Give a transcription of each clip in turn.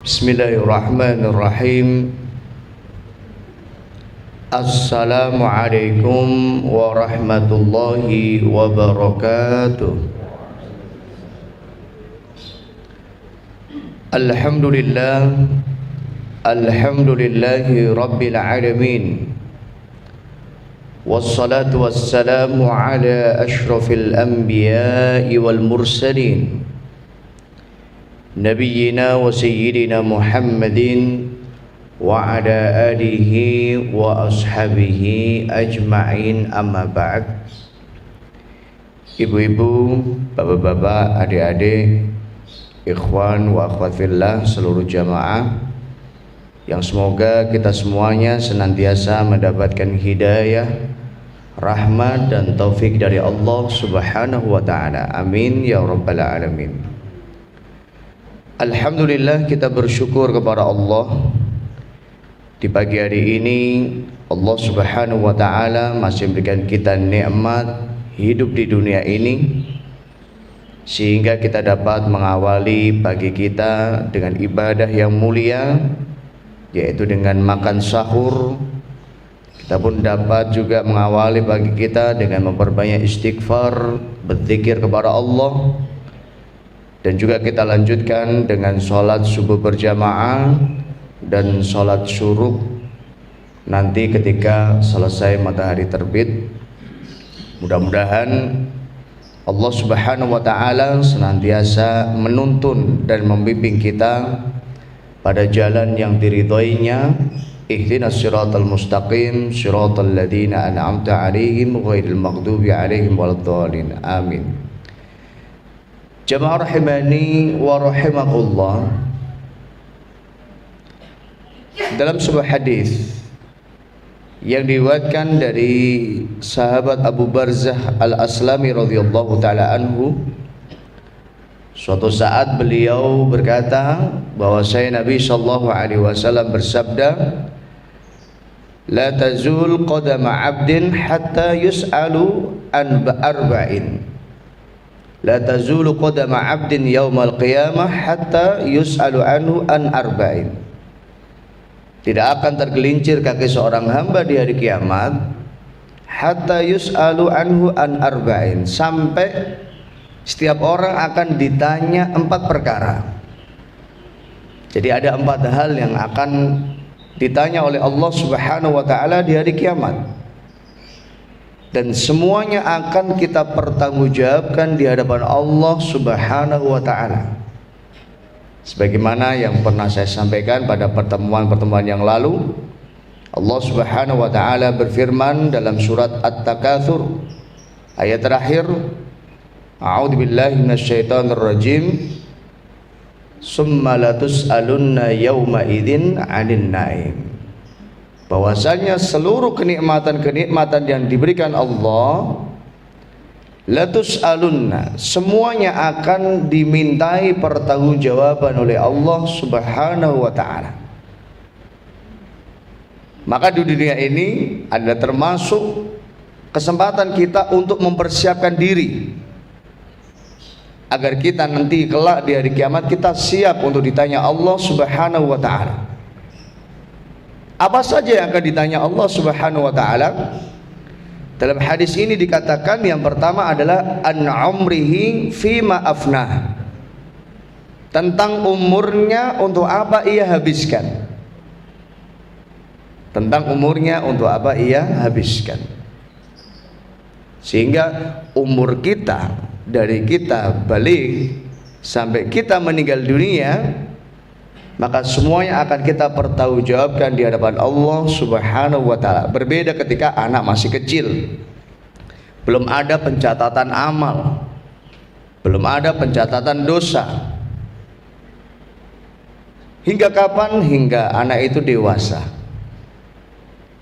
Bismillahirrahmanirrahim. Assalamualaikum warahmatullahi wabarakatuh. Alhamdulillahi rabbil alamin. Wassalatu wassalamu ala ashrafil anbiya'i wal mursalin, Nabiyyina wa sayyidina Muhammadin wa ala alihi wa ashabihi ajma'in, amma ba'd. Ibu-ibu, bapak-bapak, adik-adik, ikhwan wa akhwat fillah, seluruh jamaah yang semoga kita semuanya senantiasa mendapatkan hidayah, rahmat dan taufik dari Allah Subhanahu wa ta'ala. Amin ya rabbal alamin. Alhamdulillah, kita bersyukur kepada Allah. Di pagi hari ini Allah Subhanahu wa ta'ala masih memberikan kita nikmat hidup di dunia ini, sehingga kita dapat mengawali pagi kita dengan ibadah yang mulia, yaitu dengan makan sahur. Kita pun dapat juga mengawali pagi kita dengan memperbanyak istighfar, berzikir kepada Allah. Dan juga kita lanjutkan dengan sholat subuh berjamaah dan sholat syuruk nanti ketika selesai matahari terbit. Mudah-mudahan Allah Subhanahu wa ta'ala senantiasa menuntun dan membimbing kita pada jalan yang diridhoinya. Ihdinas siratal mustaqim, siratal ladzina an'amta 'alaihim ghairil maghdubi 'alaihim waladdallin. Amin. Jamaah rahimani wa rahimakumullah. Dalam sebuah hadis yang diriwayatkan dari sahabat Abu Barzah Al-Aslami radhiyallahu taala anhu, suatu saat beliau berkata bahwasanya Nabi sallallahu alaihi wasallam bersabda, la tazul qadama 'abdin hatta yus'alu an arba'in. La tazulu qadama 'abdin yaumal qiyamah hatta yus'alu anhu an arba'in. Tidak akan tergelincir kaki seorang hamba di hari kiamat hatta yus'alu anhu an arba'in, sampai setiap orang akan ditanya 4 perkara. Jadi ada 4 hal yang akan ditanya oleh Allah Subhanahu wa ta'ala di hari kiamat, dan semuanya akan kita pertanggungjawabkan di hadapan Allah Subhanahu wa ta'ala. Sebagaimana yang pernah saya sampaikan pada pertemuan-pertemuan yang lalu, Allah Subhanahu wa ta'ala berfirman dalam surat At-Takatsur ayat terakhir, a'udzubillahi minasyaitonir rajim, summa latus'alunna yawma idzin 'anil na'im. Bahwasanya seluruh kenikmatan-kenikmatan yang diberikan Allah, latus'alunna, semuanya akan dimintai pertanggungjawaban oleh Allah Subhanahu wa ta'ala. Maka di dunia ini ada termasuk kesempatan kita untuk mempersiapkan diri agar kita nanti kelak di hari kiamat kita siap untuk ditanya Allah Subhanahu wa ta'ala. Apa saja yang akan ditanya Allah Subhanahu wa ta'ala? Dalam hadis ini dikatakan yang pertama adalah an umrihi fima afnah, tentang umurnya untuk apa ia habiskan. Tentang umurnya untuk apa ia habiskan. Sehingga umur kita, dari kita balik sampai kita meninggal dunia, maka semuanya akan kita pertanggungjawabkan di hadapan Allah Subhanahu wa ta'ala. Berbeda ketika anak masih kecil, belum ada pencatatan amal, belum ada pencatatan dosa. Hingga kapan? Hingga anak itu dewasa.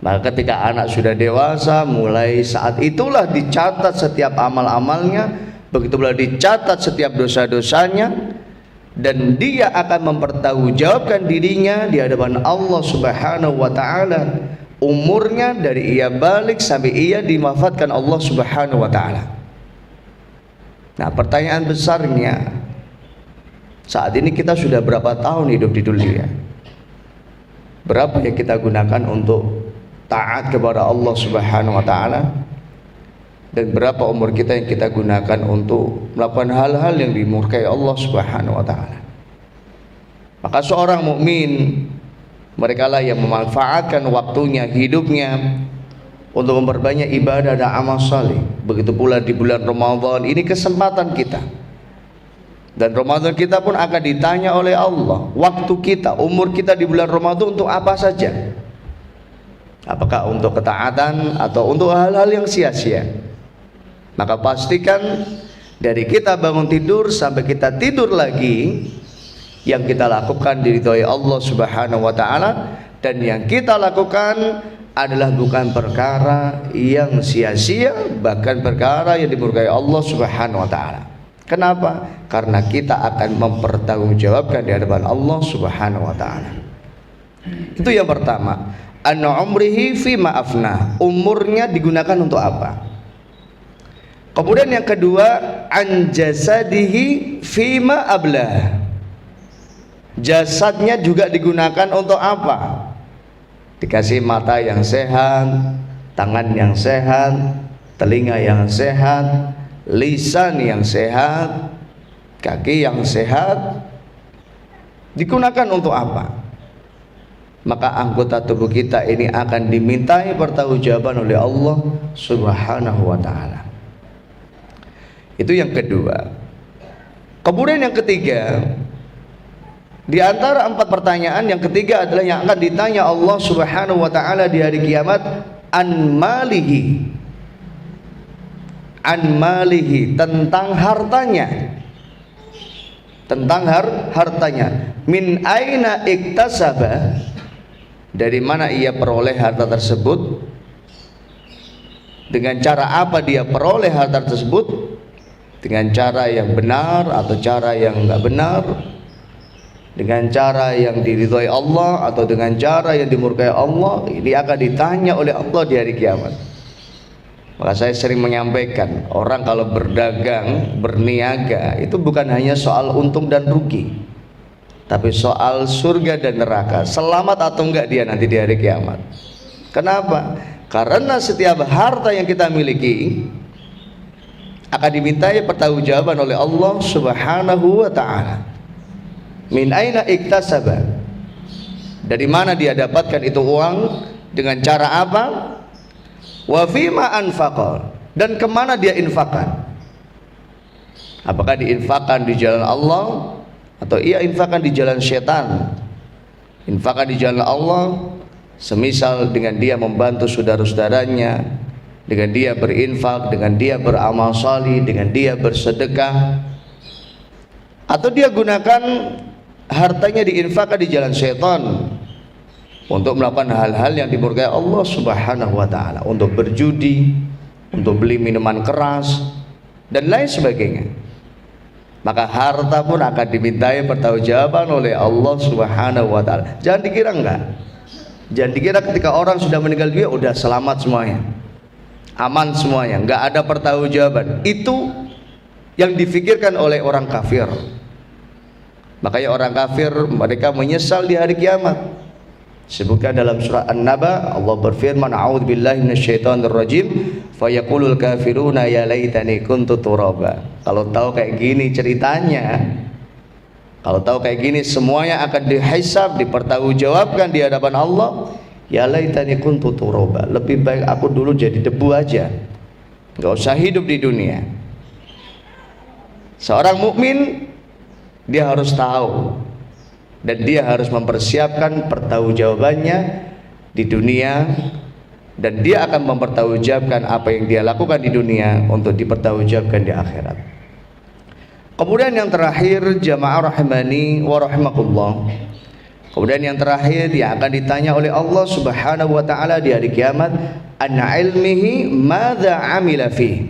Maka ketika anak sudah dewasa, mulai saat itulah dicatat setiap amal-amalnya, begitu pula dicatat setiap dosa-dosanya, dan dia akan mempertanggungjawabkan dirinya di hadapan Allah Subhanahu wa ta'ala, umurnya dari ia balik sampai ia diwafatkan Allah Subhanahu wa ta'ala. Nah, pertanyaan besarnya, Saat ini kita sudah berapa tahun hidup di dunia? Berapa yang kita gunakan untuk taat kepada Allah Subhanahu wa taala? Dan berapa umur kita yang kita gunakan untuk melakukan hal-hal yang dimurkai Allah Subhanahu wa taala? Maka seorang mukmin, merekalah yang memanfaatkan waktunya, hidupnya untuk memperbanyak ibadah dan amal saleh. Begitu pula di bulan Ramadan, ini kesempatan kita. Dan Ramadan kita pun akan ditanya oleh Allah, waktu kita, umur kita di bulan Ramadan untuk apa saja? Apakah untuk ketaatan atau untuk hal-hal yang sia-sia? Maka pastikan dari kita bangun tidur sampai kita tidur lagi, yang kita lakukan diridhoi Allah Subhanahu wa taala, dan yang kita lakukan adalah bukan perkara yang sia-sia, bahkan perkara yang dimurkai Allah Subhanahu wa taala. Kenapa? Karena kita akan mempertanggungjawabkan di hadapan Allah Subhanahu wa taala. Itu yang pertama. An umrihi fi ma'afna, umurnya digunakan untuk apa? Kemudian yang kedua, an jasadihi fi ma ablah, jasadnya juga digunakan untuk apa? Dikasih mata yang sehat, tangan yang sehat, telinga yang sehat, lisan yang sehat, kaki yang sehat, digunakan untuk apa? Maka anggota tubuh kita ini akan dimintai pertanggungjawaban oleh Allah Subhanahu wa taala. Itu yang kedua. Kemudian yang ketiga, di antara 4 pertanyaan, yang ketiga adalah yang akan ditanya Allah Subhanahu wa taala di hari kiamat, an malihi. An malihi, tentang hartanya. Tentang hartanya. Min aina iktasaba, dari mana ia peroleh harta tersebut? Dengan cara apa dia peroleh harta tersebut? Dengan cara yang benar atau cara yang enggak benar? Dengan cara yang diridhoi Allah atau dengan cara yang dimurkai Allah? Ini akan ditanya oleh Allah di hari kiamat. Maka saya sering menyampaikan, orang kalau berdagang, berniaga, itu bukan hanya soal untung dan rugi, tapi soal surga dan neraka, selamat atau enggak dia nanti di hari kiamat. Kenapa? Karena setiap harta yang kita miliki akan dimintai pertanggungjawaban oleh Allah Subhanahu wa taala. Min aina iktasaba, dari mana dia dapatkan itu uang, dengan cara apa? Wa fima anfaqa, dan kemana dia infakkan? Apakah diinfakkan di jalan Allah atau ia infakkan di jalan syaitan? Infakkan di jalan Allah, semisal dengan dia membantu saudara-saudaranya, dengan dia berinfak, dengan dia beramal salih, dengan dia bersedekah, atau dia gunakan hartanya diinfakkan di jalan syaitan untuk melakukan hal-hal yang dimurkai Allah Subhanahu wa taala, untuk berjudi, untuk beli minuman keras dan lain sebagainya. Maka harta pun akan dimintai pertanggungjawaban oleh Allah Subhanahu wa taala. Jangan dikira enggak. Jangan dikira ketika orang sudah meninggal dunia udah selamat semuanya, aman semuanya, enggak ada pertanggungjawaban. Itu yang difikirkan oleh orang kafir. Makanya orang kafir mereka menyesal di hari kiamat. Sebutkan dalam surah An-Naba, Allah berfirman, a'udzubillahi minasyaitonirrajim, fayaqulul kafiruna ya laitani kuntu turaba. Kalau tahu kayak gini ceritanya, kalau tahu kayak gini semuanya akan dihisab, dipertanggungjawabkan di hadapan Allah, ya laitani kuntu turaba, lebih baik aku dulu jadi debu aja, enggak usah hidup di dunia. Seorang mukmin dia harus tahu dan dia harus mempersiapkan pertanggungjawabannya di dunia, dan dia akan mempertanggungjawabkan apa yang dia lakukan di dunia untuk dipertanggungjawabkan di akhirat. Kemudian yang terakhir, jamaah rahimani wa rahimakumullah, kemudian yang terakhir yang akan ditanya oleh Allah Subhanahu wa taala di hari kiamat, an ilmihi madza amila fi,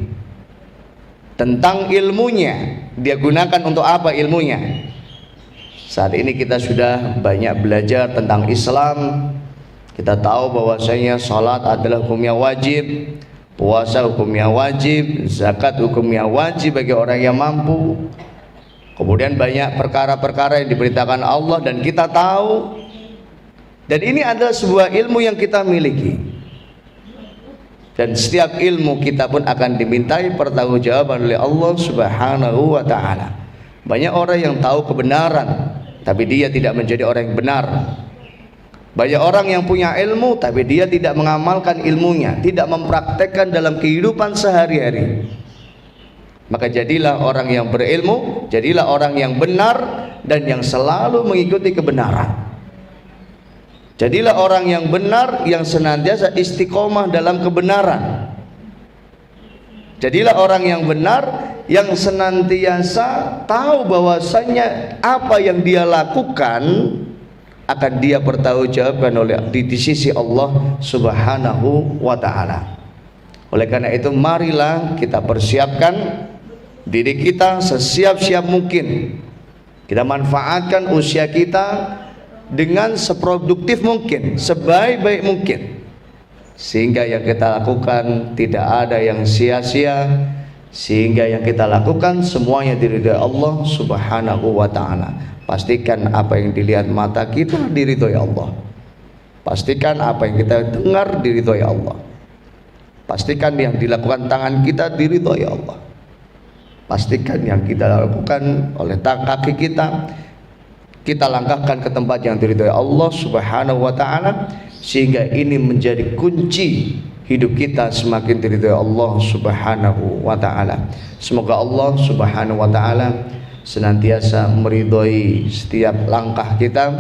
tentang ilmunya, dia gunakan untuk apa ilmunya. Saat ini kita sudah banyak belajar tentang Islam. Kita tahu bahwasanya salat adalah hukumnya wajib, puasa hukumnya wajib, zakat hukumnya wajib bagi orang yang mampu. Kemudian banyak perkara-perkara yang diberitakan Allah dan kita tahu. Dan ini adalah sebuah ilmu yang kita miliki. Dan setiap ilmu kita pun akan dimintai pertanggungjawaban oleh Allah Subhanahu wa taala. Banyak orang yang tahu kebenaran, tapi dia tidak menjadi orang yang benar. Banyak orang yang punya ilmu, tapi dia tidak mengamalkan ilmunya, tidak mempraktekkan dalam kehidupan sehari-hari. Maka jadilah orang yang berilmu, jadilah orang yang benar dan yang selalu mengikuti kebenaran. Jadilah orang yang benar yang senantiasa istiqomah dalam kebenaran. Jadilah orang yang benar yang senantiasa tahu bahwasanya apa yang dia lakukan akan dia bertanggungjawabkan oleh di sisi Allah Subhanahu wa taala. Oleh karena itu marilah kita persiapkan diri kita sesiap-siap mungkin. Kita manfaatkan usia kita dengan seproduktif mungkin, sebaik-baik mungkin, sehingga yang kita lakukan tidak ada yang sia-sia, sehingga yang kita lakukan semuanya diridhoi Allah Subhanahu wa taala. Pastikan apa yang dilihat mata kita diridhoi Allah. Pastikan apa yang kita dengar diridhoi Allah. Pastikan yang dilakukan tangan kita diridhoi Allah. Pastikan yang kita lakukan oleh kaki kita langkahkan ke tempat yang diridhoi Allah Subhanahu wa taala, sehingga ini menjadi kunci hidup kita semakin diridhoi Allah Subhanahu wa taala. Semoga Allah Subhanahu wa taala senantiasa meridhoi setiap langkah kita,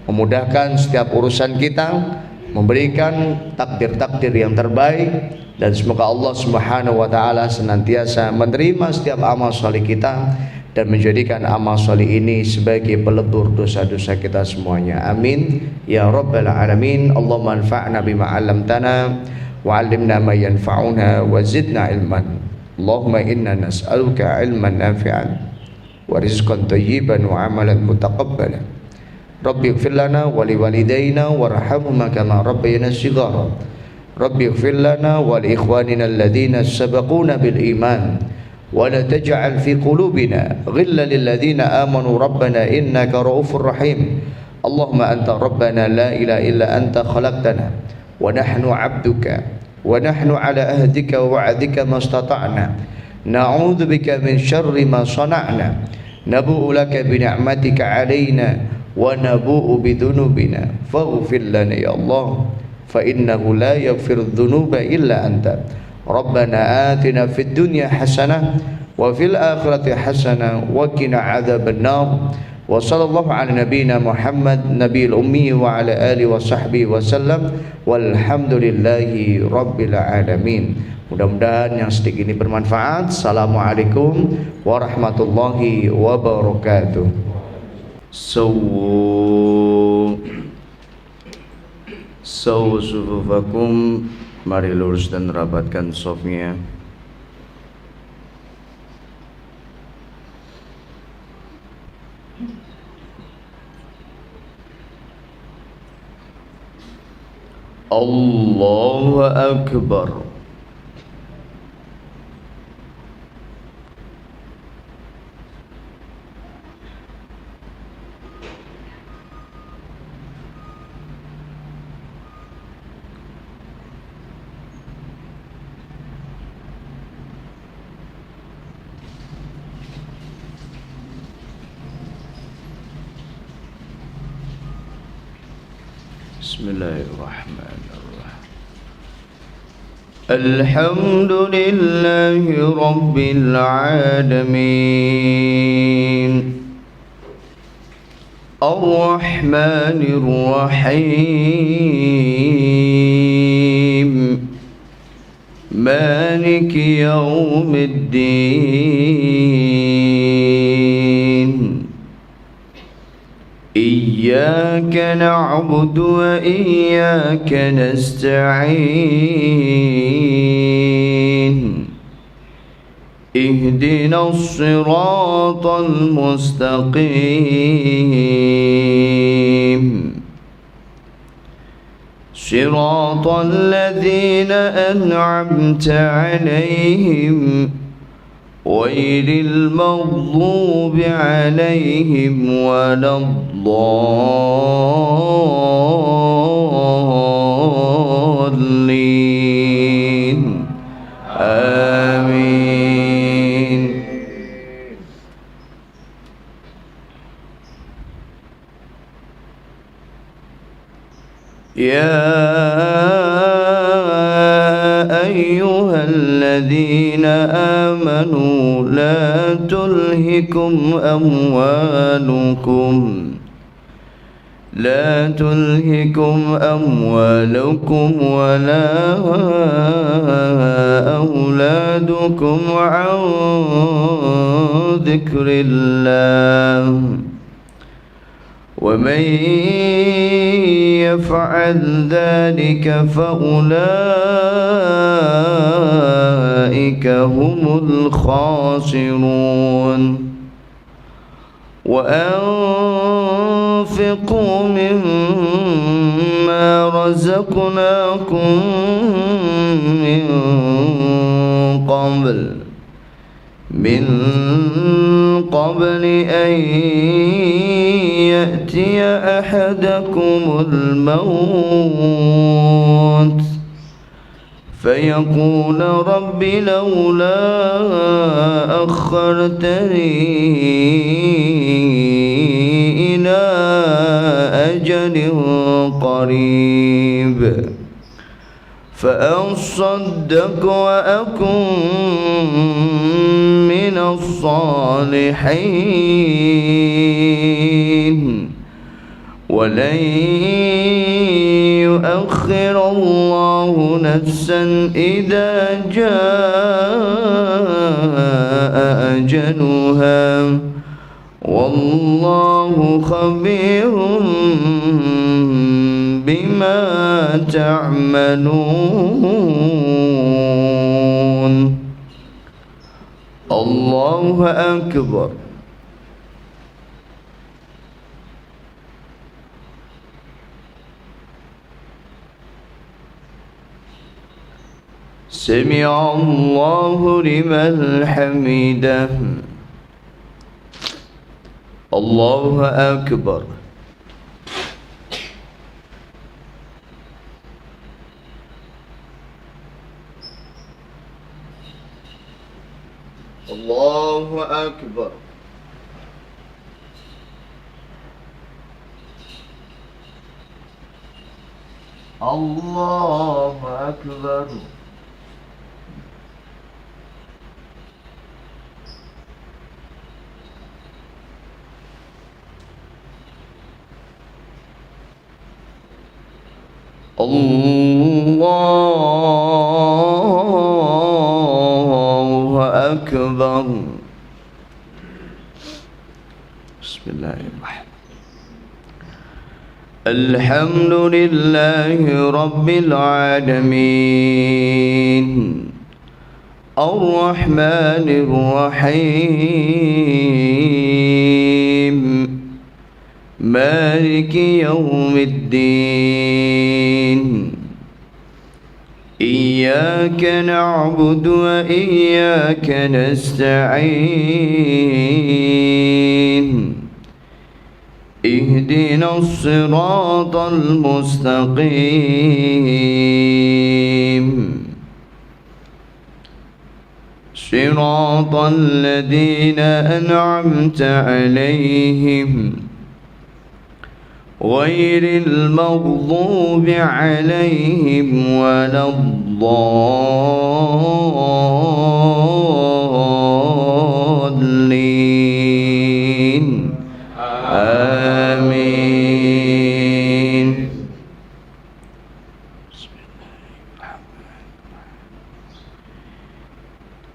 memudahkan setiap urusan kita, memberikan takdir-takdir yang terbaik, dan semoga Allah Subhanahu wa taala senantiasa menerima setiap amal saleh kita dan menjadikan amal saleh ini sebagai pelebur dosa-dosa kita semuanya. Amin ya rabbal alamin. Allahumma anfa'na bima 'allamtana wa 'allimna ma yanfa'una wa zidna ilman. Allahumma inna nas'aluka ilman nafi'an wa rizqan thayyiban wa 'amalan mutaqabbalan. Rabbi ighfir lana wa liwalidayna warhamhuma kama rabbayana shighara. Rabbi ighfir lana wa li ikhwanina alladhina sabaquna bil iman wa la taj'al fi qulubina ghillan lil ladzina amanu rabbana innaka ra'ufur rahim. Allahumma anta rabbana la ilaha illa anta khalaqtana wa nahnu 'abduka wa nahnu 'ala ahdika wa wa'dika mastata'na na'udzu bika min syarri ma sana'na nabu'u laka bi ni'matika 'alaina wa nabu'u bi dhunubina faghfir lana ya Allah fa innahu la yaghfiru dhunuba illa anta. Rabbana atina fid dunya hasanah wa fil akhirati hasanah wa qina adzaban nar. Wa sallallahu ala nabiyyina Muhammad nabiyil ummi wa ala alihi wa sahbihi wa sallam walhamdulillahi rabbil alamin. Mudah-mudahan yang sedikit ini bermanfaat. Assalamualaikum warahmatullahi wabarakatuh. Sawu sufufakum, mari lurus dan rapatkan shafnya. Allahu Akbar. Bismillahirrahmanirrahim. Alhamdulillahi rabbil alamin. Ar-Rahmanir Rahim. Maliki yaumiddin. Iyyaka na'budu wa iyyaka nasta'in. Ihdinas siratal mustaqim. Siratal ladzina an'amta 'alaihim غير المغضوب عليهم ولا الضالين آمين. يا أيها الذين آمنوا لا تلهكم أموالكم ولا أولادكم عن ذكر الله ومن يفعل ذلك فأولئك هم الخاسرون. وأنفقوا مما رزقناكم من قبل أن يأتي أحدكم الموت فيقول رب لولا أخرتني إلى أجل قريب فأصدق وأكن من الصالحين ولن يؤخر الله نفسا إذا جاء أجلها والله خبير بما تعملون. الله أكبر. سمع الله لمن حمده. الله أكبر. الله أكبر. الله أكبر. الله أكبر. بسم الله الرحمن الرحيم. الحمد لله رب العالمين الرحمن الرحيم مالك يوم الدين إياك نعبد وإياك نستعين اهدنا الصراط المستقيم صراط الذين أنعمت عليهم غير المغضوب عليهم ولا الضالين آمين.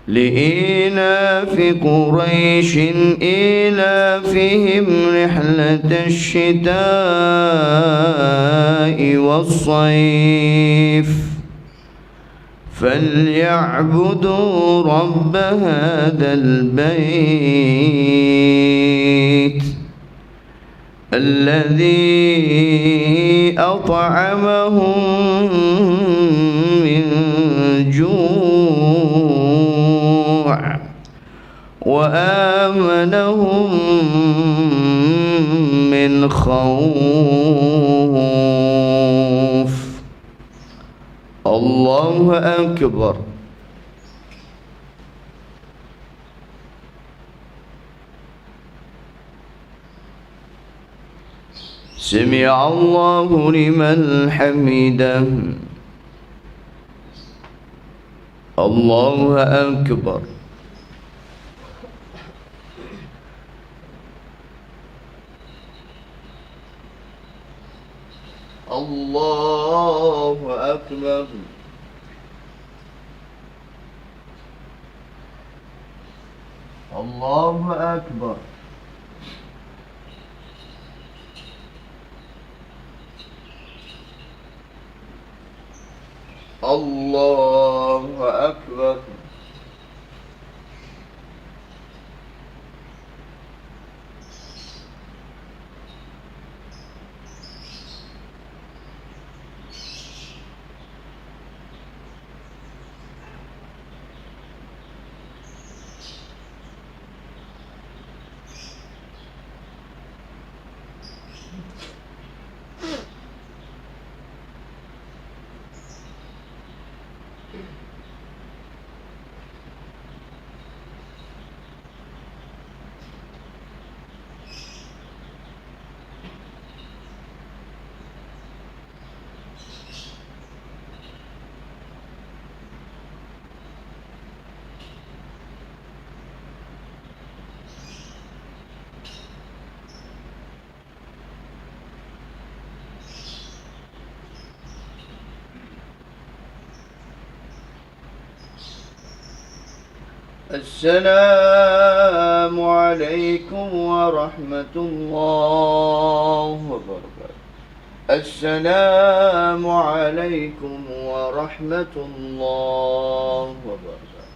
لإيلاف قريش إيلافهم رحلة الشتاء والصيف فليعبدوا رب هذا البيت الذي أطعمهم من جوع وآمنهم من خوف. الله أكبر. سمع الله لمن حمده. الله أكبر. الله أكبر. الله أكبر. الله أكبر. السلام عليكم ورحمة الله وبركاته. السلام عليكم ورحمة الله وبركاته.